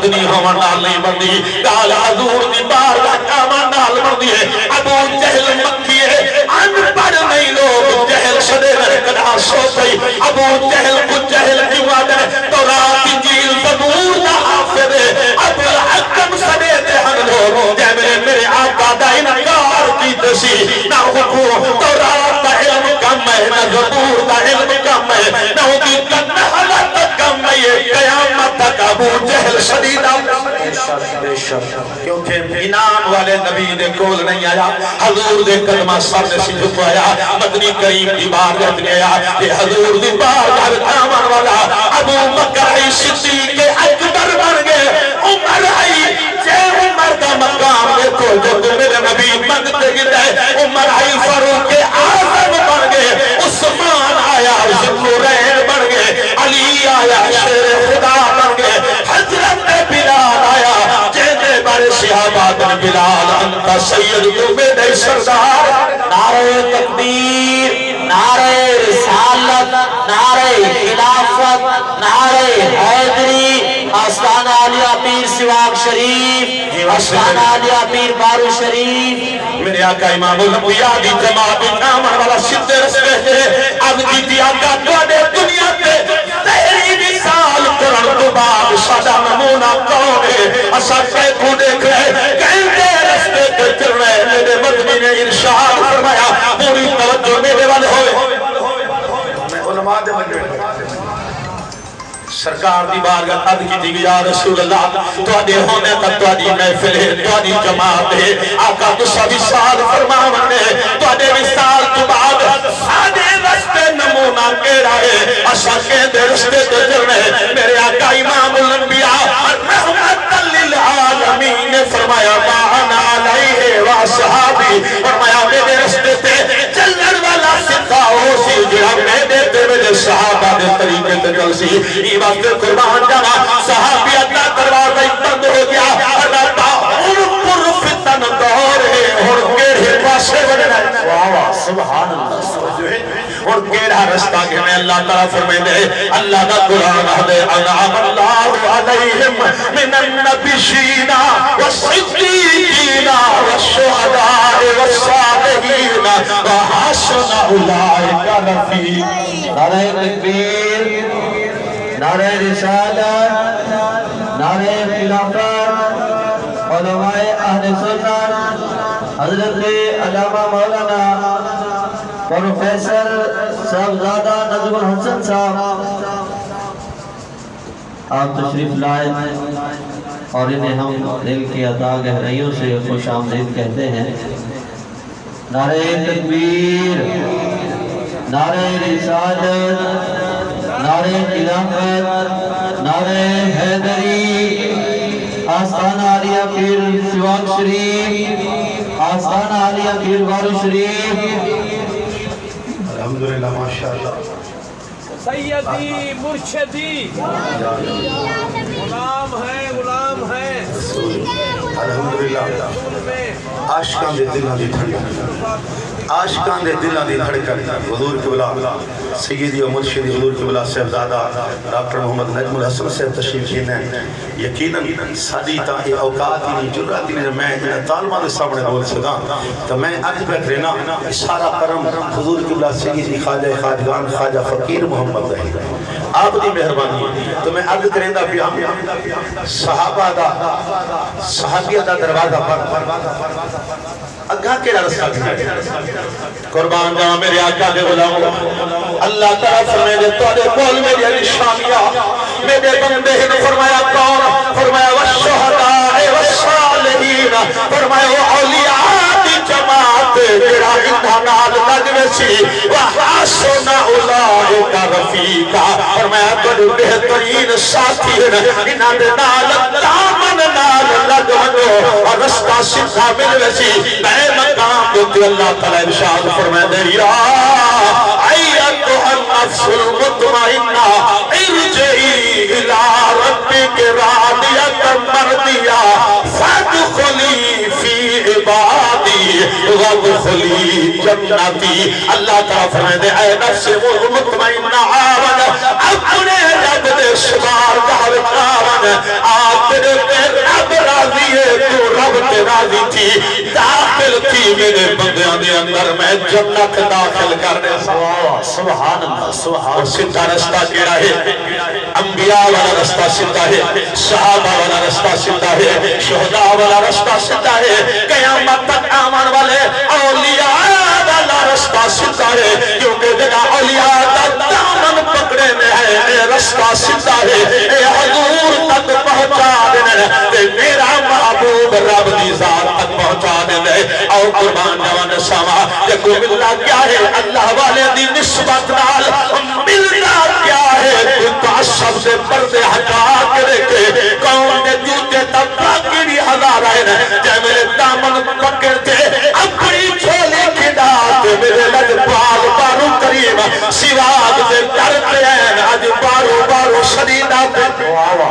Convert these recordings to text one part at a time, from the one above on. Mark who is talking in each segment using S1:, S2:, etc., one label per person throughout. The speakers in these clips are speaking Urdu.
S1: مدنی ہوا نال نہیں بندی گال حضور دی بارگاہ جاواں نال بندی ہے ابو جہل مکی ہے ان پڑھ نہیں لوگ جہل شدے رہ کدا سو پئی ابو جہل کو جہل کیوں آدھے تورات انجیل زبور دا حافظ ہے ابو الحکم سدے دے ہن لوگ جے میرے آقا دا انکار کی تسی نہ حکم تورات دا علم کم ہے نہ زبور دا علم کم ہے نہ ہوگی کنہلت کم ہے قیامت تک ابو جہل شدیدہ بے شک کیونکہ انعام والے نبی دے کول نہیں آیا حضور دے قدمہ سر نے سی جھکایا مدنی کریم کی بارگاہ گیا کہ حضور دی بارگاہ جاون والا ابو بکر صدیق اکبر بن گئے عمر آئی جے عمر دا مقام دیکھو جو میرے نبی منگتے گئے عمر آئی فاروق اعظم بن گئے عثمان آیا ذوالنورین بن گئے علی آیا شیر خدا بن گئے حضرت بلال آیا جہنے بارے صحابہ بلال انتا سید تو میرے سردار نعرہ تکبیر نعرہ رسالت نعرہ خلافت نعرہ حیدری آستانہ علیہ پیر سواق شریف آستانہ علیہ پیر بارو شریف میرے آقا امام الانبیاء دی جماعت نامن والا صدر رسے تھے اب جیتی آقا دوڑے دنیا پہ تحریر سال کرن تو بعد سادہ نمونہ کون ہے اسا کہے کو دیکھ رہے کہتے رستے پہ چل رہے میرے مدنی نے ارشاد فرمایا پوری توجہ میرے والے ہوئے میں علماء دے مجھے سرکار دی بارگاہ عرض کی تھی یا رسول اللہ تو آدھے ہونے تک تو آدھی محفل ہے تو آدھی جماعت ہے آقا تو سبھی سال فرماونے تو آدھے وصال تو بعد سادے رستے نمونہ کیڑا ہے اشا کے دے رستے تو جلنے میرے آقا امام الانبیاء رحمت للعالمین نے فرمایا معنا علیہ وصحابی فرمایا میرے رستے تے چلن والا سکھا ہو سی جہاں میں دیتے میرے صحابہ دے طریقے تے جل سی ایمان دے قربان جانا صحابی اللہ دروازہ بند ہو گیا اللہ ان پر فتن دور ہے اور کیڑے پاسے بڑھ رہے واہ سبحان اللہ اور کیڑا رستہ کہ میں اللہ تعالیٰ فرمائے دے اللہ کا قرآن ہے انعام اللہ علیہم من النبیین والصدیقین والشہداء والصالحین وحسن اولئک رفیقا نعرہ تکبیر نعرہ رسالت نعرہ خلافت علماء اہل سنت حضرت علامہ مولانا پروفیسر صاحبزادہ نظم الحسن صاحب آپ تشریف لائے اور انہیں ہم دل کی عطا گہرائیوں سے خوش آمدید کہتے ہیں نعرہ تکبیر نعرہ رسالت نعرہ خلافت نعرہ حیدری آستانہ علیہ پیر سواق شریف آستانہ علیہ پیر بارو شریف الحمدللہ ماشاءاللہ
S2: سیدی مرشدی غلام ہے
S1: الحمدللہ عاشقان دے دلہ دی دھڑکن عاشقان دے دلہ دی دھڑکن حضور قبلہ سیدی و مرشدی حضور قبلہ صاحبزادہ ڈاکٹر محمد نجم الحسن صاحب تشریف لینے یقیناً سادی تاہی اوقات ہی نہیں جرات ہی نہیں میں طالبہ دے سامنے بول سکا تو میں اج بیٹھ رہنا سارا کرم حضور قبلہ سیدی خواجہ خواجگان خواجہ فقیر محمد رہی آپ دی مہربانی تو میں عرض کریں دا بیان صحابہ دا صحابیہ دا دروازہ پر اگاں کے رسا قربان جاؤں میرے آقا کے غلام اللہ تعالیٰ فرمائے دے تو آدھے بول میری نشانیاں میرے بندے نے فرمایا کون فرمایا والشہداء والصالحین فرمایا اولیاء دی جماعت جڑا انہانال لگوسی وحسن اولئک رفیقا فرمایا بڑی بہترین ساتھی انہاں دے نال دامن نال لگو اور رستہ سدھا ملوسی نئے مقام دیتے اللہ تعالیٰ ارشاد فرمائے دے یا ایتھا النفس المطمئنہ ارجعی الى ربک راضیۃ مرضیہ فادخلی فی عبادی وادخلی جنتی اللہ تعالیٰ فرمائے دے اے نفس مطمئنہ آون اپنے رب دے شمار دعوت آون آپ تیرے میرے بندیاں دے اندر میں جنت داخل کر دے
S3: سبحان اللہ سبحان
S1: اور سیدھا رستہ کیڑا ہے انبیاء والا رستہ سیدھا ہے صحابہ والا رستہ سیدھا ہے شہداء والا رستہ سیدھا ہے قیامت تک آمن والے اولیاء والا رستہ سیدھا ہے کیونکہ جگہ اولیاء دا دامن پکڑے میں ہے اے رستہ سیدھا ہے اے حضور تک پہنچا دینے تے میرا محبوب رب دی ذات تک پہنچا دینے او قربان جوان ساما کہ کوئی ملنا کیا ہے اللہ والے دی نسبت نال ملنا کیا ہے کوئی تعصب سے پردے ہٹا کے دیکھے کون دے جوتے تب باقی ہزار آئے جائے میرے دامن پکڑتے اپنی چھولی کھڑاتے میرے لگ بال بارو کریم سواگ دے کرتے ہیں آج بارو بارو شدیدہ پہ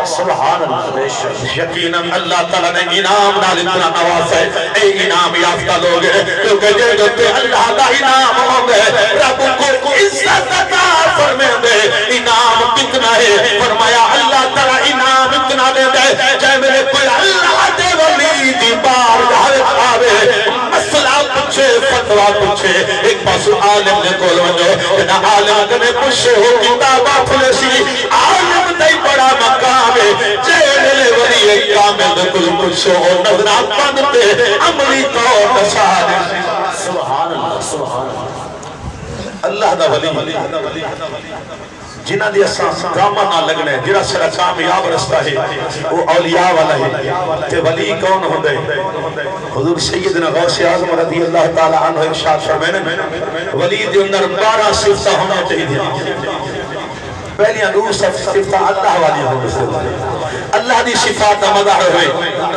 S3: سبحان اللہ
S1: یقیناً اللہ تعالیٰ نے انعام نال اتنا نواز ہے اے انعام یافتہ لوگ ہیں کیونکہ یہ جو تے اللہ کا انعام ہوں گے رب کو عزت عطا فرمائے دے انعام کتنا ہے فرمایا اللہ تعالیٰ انعام اتنا دے دے چاہے میرے کوئی اللہ دے ولی دی بار جہاں آوے مسئلہ پوچھے فتوہ پوچھے ایک پاس عالم نے کول ونجو نہ عالم نے پوچھے ہو کتابہ پھلے سی عالم دے بڑا مقام ہے جیلے ولی ایک کامل دے کل پوچھو اور نظرہ پندتے عملی طور نشاہ
S3: سبحان اللہ سبحان
S1: اللہ دا ولی جنہ دی اساں ڈرامہ نہ لگنے جنہ سر کامیاب رستہ ہے وہ اولیاء والا ہے تے ولی کون ہوندے حضور سیدنا غوث اعظم رضی اللہ تعالی عنہ ارشاد فرمانے ولی دے اندر 12 صفتہ ہونا چاہیے پہلی انور صفتہ اللہ والی ہوندے اللہ دی صفات مدح ہوئے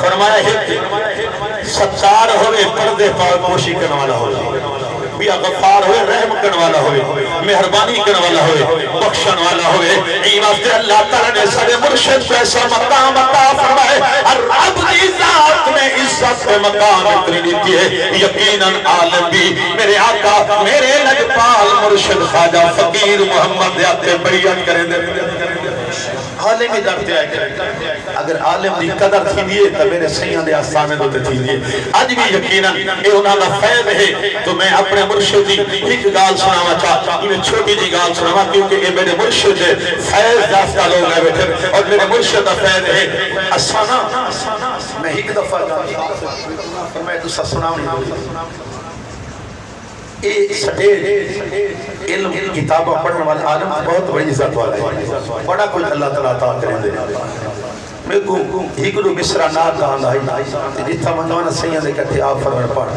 S1: فرمایا ہے ستار ہوئے پردے پوشی کرنے والا ہوئے بیا غفار ہوئے رحم کرنے والا ہوئے مہربانی کرنے والا ہوئے بخشن والا ہوئے ایمان سے اللہ تعالیٰ نے سارے مرشد کو ایسا مقام عطا فرمائے اور رب کی ذات میں عزت پہ مقام اتنی دیتی ہے یقیناً عالم بھی میرے آقا میرے لجپال مرشد خواجہ فقیر محمد دیاتے بریت کریں دے عالم ہی درتے آئے کریں اگر عالم دی قدر تھی دیئے تو میرے سیاں دے آسانے دوتے تھی دیئے آج بھی یقیناً اے انہاں دا فیض ہے تو میں اپنے مرشد دی ایک گال سناوا چاہتا انہیں چھوٹی دی گال سناوا کیونکہ اے میرے مرشد ہے فیض داستہ لوگ آئے بیٹھے اور میرے مرشد دا فیض ہے اسانا میں ایک دفعہ فرمائے دوسرا سناؤں اے سٹیج علم کتابہ پڑھنے والا عالم بہت بڑی عزت والا ہے بڑا کوئی اللہ تعالیٰ عطا کریں دے میں کو ایک دو مصرہ نات کہاں ہے جتھا منوانا سیاں دے کہتے آپ فرمائے پڑھ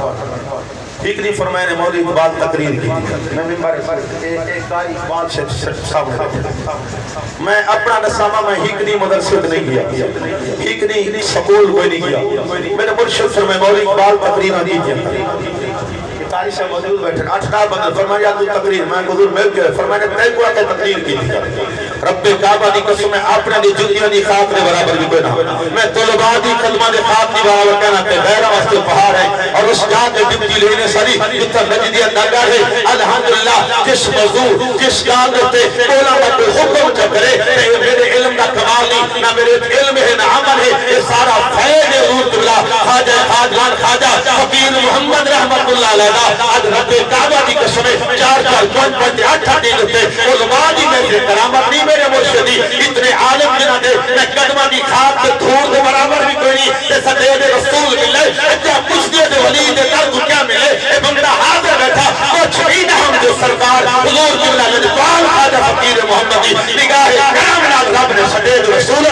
S1: ایک نہیں فرمائے نے مولی اقبال تقریر کی میں ممبر ایک دائی اقبال سے سامنے دیتا میں اپنا نسامہ میں ایک نہیں مدرسد نہیں کیا ایک نہیں سکول کوئی نہیں کیا میرے مرشد فرمائے مولی اقبال تقریر نہیں کیا تاریخ سے موجود بیٹھے 8 بندر فرمایا تو تقریر میں حضور مل گئے فرمایا نے کو آکے تقریر کی تھی رب کعبہ دی قسم میں اپنے دی جنیوں دی خاک نے برابر بھی کوئی نہ میں طلباء دی کلمہ دی خاک دی برابر کہنا کہ غیرہ واسطے پہاڑ ہے اور اس جہاں کے جنگی لینے ساری جتنا نجدی اندگار ہے الحمدللہ جس موضوع جس گاہ دیتے اولا وقت حکم چکرے میرے علم کا کمال نہیں نہ میرے علم ہے نہ عمل ہے یہ سارا فیض حضور اللہ خواجہ خواجان خواجہ فقیر محمد رحمت اللہ علیہ آج رب کعبہ دی قسمیں 4-4-5-8 دیتے علماء دی میں سے کرامت نہیں میرے مرشدی اتنے عالم جنہ دے میں قدمہ دی خاک دے دھور دے برابر بھی کوئی نہیں جیسا دے رسول ملے کیا کچھ دے ولی دے درد کیا ملے اے بندہ حاضر بیٹھا کچھ بھی نہ ہم جو سرکار حضور جملہ لجبال خواجہ فقیر محمدی نگاہ کرام نال رب نے سدید رسول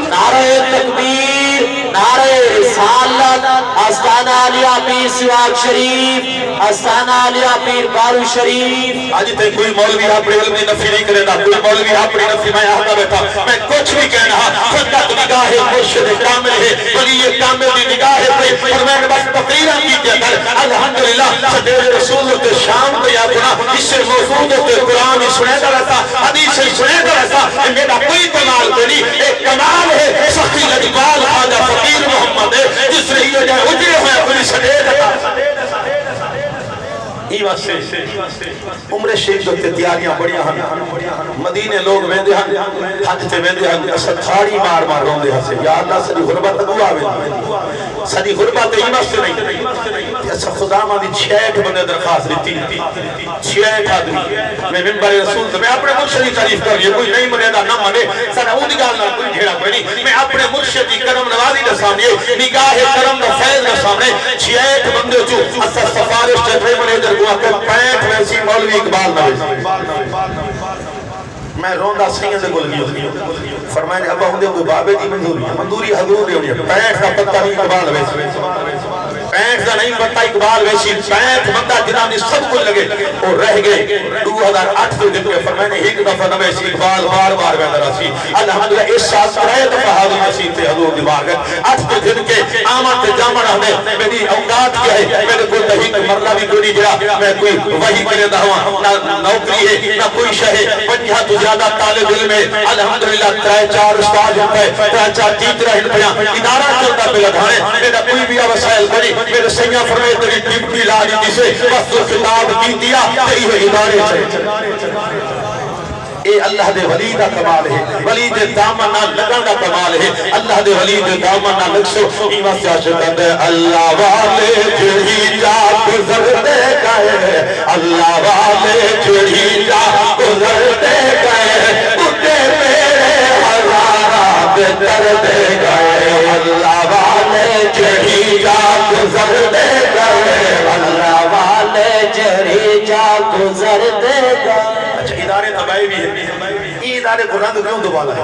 S3: نعرہ تکبیر نعرہ رسالت آستانہ علیہ پیر سواگ شریف آستانہ علیہ پیر بارو شریف
S1: آج تے کوئی مولوی اپنے علم کی نفی نہیں کرے گا کوئی مولوی اپنی نفی میں آتا بیٹھا میں کچھ بھی کہنا خودت نگاہ مرشد کامل ہے ولی کامل دی نگاہ ہے اور میں نے بس تقریرہ کی کیا کر الحمدللہ صدیر رسول کے شام کو یاد ہونا اس سے موجود ہوتے قرآن ہی سنے گا رہتا حدیث ہی سنے گا رہتا میرا کوئی کمال نہیں ایک کمال ہے سخی لجبال خواجہ فقیر محمد ہے جس نے یہ جائے اجرے ہوئے اپنی صدیر عمر شیخ جو تیاریاں بڑیاں ہیں مدینے لوگ ویندے ہیں حج تے ویندے ہیں اسد کھاڑی مار مار روندے ہیں یا اللہ ساری غربت اگو آوے ساری غربت ایمان سے نہیں اچھا خدا ماں دی 6 بندے درخواست دیتی 6 آدمی میں ممبر رسول تو میں اپنے مرشد کی تعریف کر رہی ہوں کوئی نہیں منے دا نہ منے سارا اون دی گل نہ کوئی ڈھیڑا کوئی نہیں میں اپنے مرشد کی کرم نوازی دے سامنے نگاہ کرم دا فیض دے سامنے 6 بندے جو اسا سفارش تے منے در کو 65 ویسی مولوی اقبال نہ میں روندا سید دے گل گیا فرمایا ابا ہوندے کوئی بابے دی منظوری حضور دی ہونی 65 کا پتہ نہیں اقبال ویسے 65 کا نہیں پتہ اقبال ویسی 65 بندہ جنہاں نے سب کو لگے اور رہ گئے 2008 کے دن کے فرمایا ایک دفعہ نہ ویسی اقبال بار بار میں درسی الحمدللہ اس سال رہے دفعہ حاضر مسیح تے حضور دی بارگاہ 8 کے دن کے آمد تے جامن ہمیں میری اوقات کیا ہے میرے کوئی تہی مرلہ بھی کوئی نہیں جڑا میں کوئی وحی کرے دہواں نہ نوکری ہے نہ کوئی شہ ہے 50 تو زیادہ طالب علم ہے الحمدللہ 3-4 استاد ہیں 3-4 ٹیچر ہیں پیا ادارہ چلتا پہ لگانے میرا کوئی بھی وسائل کری میرے سیاں فرمائے تیری ڈپٹی لا دی سے بس تو خطاب کی دیا تیری ہے ادارے سے اے اللہ دے ولی دا کمال ہے ولی دے دامن نہ لگن دا کمال ہے اللہ دے ولی دے دامن نہ لگسو ایمان سے عاشق دے اللہ والے جڑی جا گزر دے گئے اللہ والے جڑی جا گزر دے گئے اٹھے میرے ہزارات کر دے گئے اللہ والے جڑی جا گزر دے گئے اللہ والے جڑی جا گزر دے گئے اچھا ادارے تباہی بھی ہے یہ ادارے کو رنگ کیوں دوبالا ہے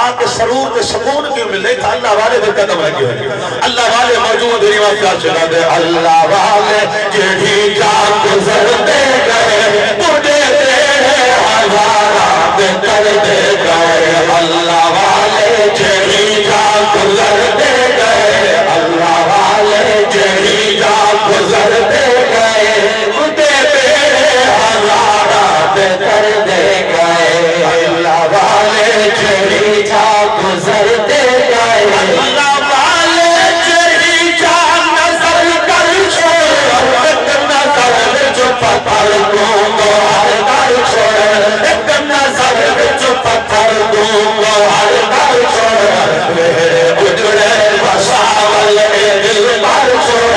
S1: آپ کے سرور کے سکون کیوں مل رہے تھا اللہ والے دے قدم لگے ہوئے اللہ والے موجود ہیں وہاں کیا چلا دے اللہ والے جڑی جا گزر دے گئے تجھے تیرے ہزارات کر دے گئے اللہ والے جڑی جا گزر دے گئے اللہ والے جڑی جا گزر دے گئے تجھے تیرے ہزارات کر دے گئے اللہ والے جڑی جا گزر دے گئے اللہ والے جڑی جا نظر کر چھوڑ ایک نظر جو پتھر کو ہر کر چھوڑ ایک نظر جو پتھر کو ہر کر چھوڑ میرے اجڑے بساول اے دل پر چھوڑ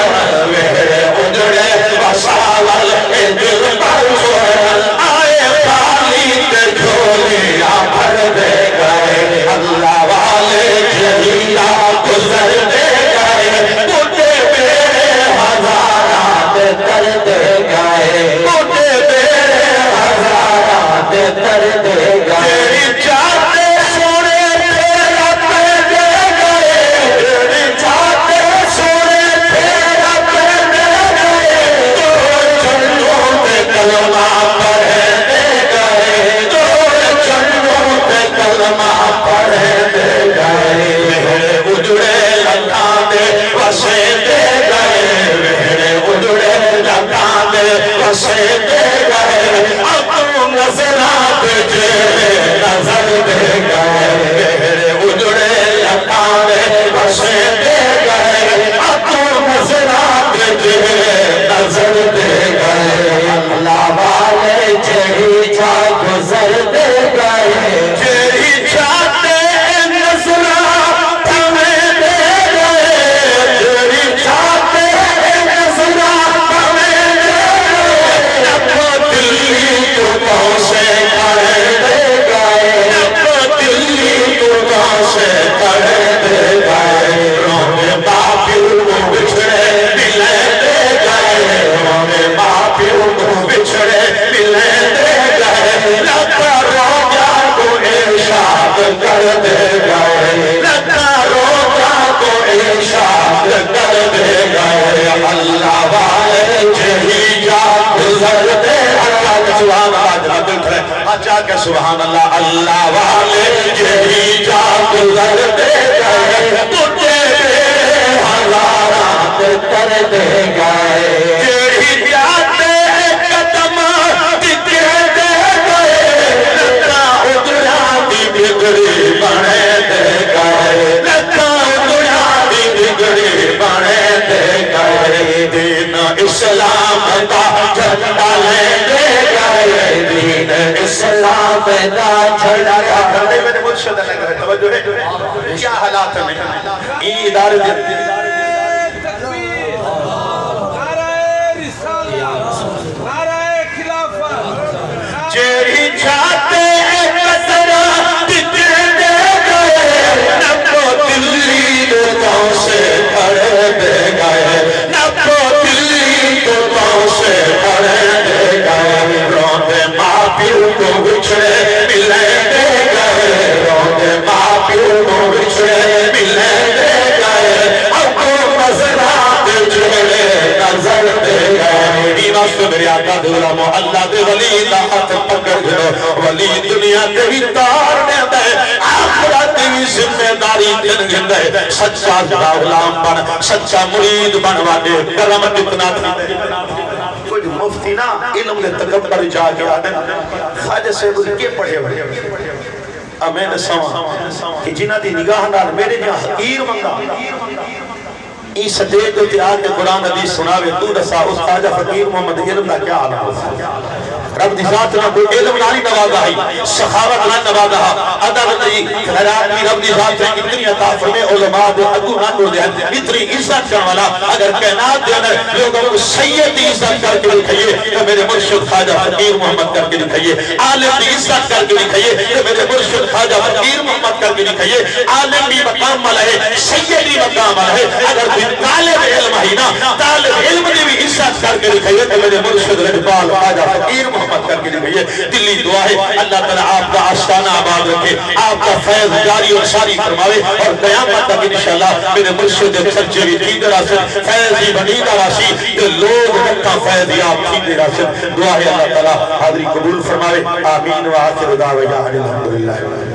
S1: میرے اجڑے بساول اے دل پر چھوڑ آئے خالی تے جھولیاں بھر دے گئے اللہ والے جڑیاں گزر دے گئے تجھے میرے ہزارات کر دے گئے تجھے میرے ہزارات کر دے گئے تیری چاہتے سونے تیرا پہ دے گئے تیری چاہتے سونے تیرا پہ دے گئے تو جنوں پہ کلمہ پڑھے دے گئے تو جنوں پہ کلمہ پڑھے دے گئے میرے اجڑے لگاں دے وسے دے گئے میرے اجڑے لگاں دے وسے دے گئے اب نظرات جے نظر دے گئے میرے اجڑے لگاں دے وسے دے گئے اب نظرات جے نظر دے گئے اللہ والے جڑی جا گزر دے گئے جڑی جاتے نظرات ہمیں دے گئے جڑی جاتے نظرات ہمیں دے گئے اپنا دلی تو پہنچے کھڑے دے گئے اپنا دلی تو پہنچے کھڑے دے گئے رونے باپیوں کو بچھڑے ملے دے گئے رونے باپیوں کو بچھڑے ملے دے گئے لگا روجا کو ارشاد کر دے گئے لگا روجا کو ارشاد کر دے گئے اللہ والے جڑی جا گزر دے سبحان اللہ دل کھڑے اچھا کہ سبحان اللہ اللہ والے جڑی جا گزر دے گئے تجھے ہزارات کر دے گئے جڑی جاتے قدم دکھے دے گئے لگا اجڑا دی بگڑی بنے دے گئے لگا اجڑا دی بگڑی بنے دے گئے دین اسلام دا جھنڈا لے دے گئے دین اسلام دا جھنڈا لے میرے مرشد نے کہا توجہ ہے کیا حالات میں یہ ادارے
S2: تکبیر نعرہ
S1: آقا دے علماء اللہ دے ولی دا ہاتھ پکڑ گئے ولی دنیا دے بھی تار دے دے آخرت بھی ذمہ داری دن گئے سچا دا غلام بن سچا مرید بن واڈے کرم کتنا تھی کوئی مفتی نا علم دے تکبر جا کے آدھے خواجہ سے کے پڑھے ہوئے میں نے سوا کہ جنہ دی نگاہ نال میرے جہاں حقیر منگا اس سٹیج جو تیار کے قرآن حدیث سناوے تو دسا اس خواجہ فقیر محمد علم دا کیا عالم ہوتا رب دی ذات نہ کوئی علم نالی نوازا ہے سخاوت نہ نوازا ہے عدالت دی خیرات بھی رب دی ذات نے اتنی عطا فرمے علماء دے اگو نہ کر دے اتنی عزت کرنے والا اگر کائنات دے اندر لوگوں کو سید دی عزت کر کے دکھائیے تو میرے مرشد خواجہ فقیر محمد کر کے دکھائیے عالم دی عزت کر کے دکھائیے تو میرے مرشد خواجہ فقیر محمد کر کے دکھائیے عالم بھی مقام والا ہے سید بھی مقام والا ہے اگر کوئی طالب علم ہی نا طالب علم دی بھی عزت کر کے دکھائیے تو میرے مرشد رجبال خواجہ فقیر محمد کر کے دکھائیے دلی دعا ہے اللہ تعالیٰ آپ کا آستانہ آباد رکھے آپ کا فیض جاری اور ساری فرماوے اور قیامت تک انشاءاللہ میرے مرشد سچے بھی تھی دراسل فیضی بنی دراسی کہ لوگ رکھا فیضی آپ تھی دراسل دعا ہے اللہ تعالیٰ حاضری قبول فرماوے آمین و آخر دعوی الحمدللہ